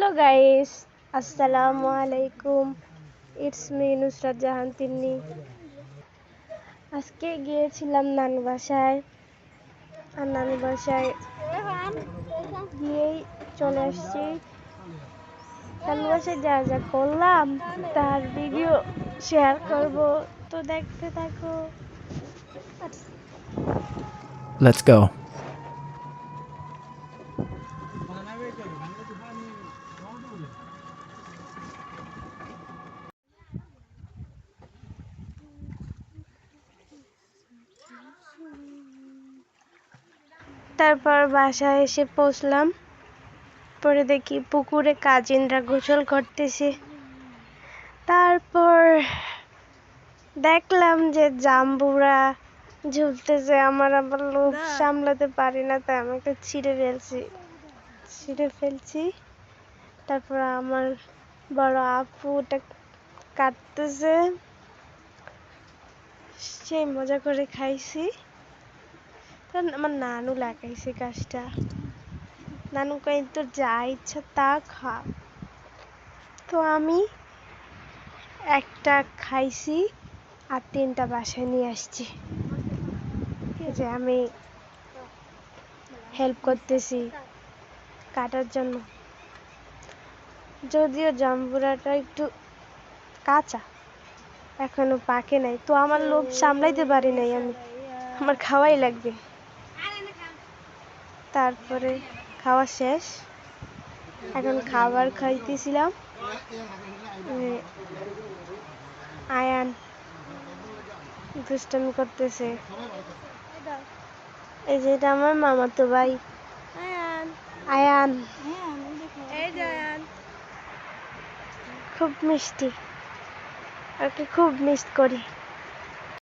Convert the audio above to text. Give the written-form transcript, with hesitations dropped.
Hello guys, আসসালামু আলাইকুম। It's me Nusrat Jahan Tinni. আজকে গিয়েছিলাম নানু বাসায়, আর নানু বাসায় গিয়েই চলে আসছি। নানু বাসায় যা যা করলাম তার ভিডিও শেয়ার করব, তো দেখতে থাকো। Let's go. তারপর বাসায় এসে পৌঁছলাম। পরে দেখি পুকুরে কাজিনরা গোসল করতেছে। তারপর দেখলাম যে জাম্বুরা ঝুলতেছে। আমার আবার লোভ সামলাতে পারি না, তাই আমি একটা ছিঁড়ে ফেলছি। তারপর আমার বড় আপু ওটা কাটতেছে, সেই মজা করে খাইছি। আমার নানু লাগাইছে গাছটা। নানু কই তোর যা ইচ্ছা তা খা। তো আমি একটা খাইছি আর 3টা বাসায় নিয়ে আসছি। যে আমি হেল্প করতেছি কাটার জন্য। যদিও জাম্বুরাটা একটু কাঁচা, এখনো পাকে নাই, তো আমার লোভ সামলাইতে পারি নাই, আমার খাওয়াই লাগবে। তারপরে খাওয়া শেষ, এখন খাবার খাইতেছিলাম। আয়ান দুষ্টামি করতেছে। এই যে এটা আমার মামাতো ভাই আয়ান। খুব মিষ্টি, ওকে খুব মিস করি।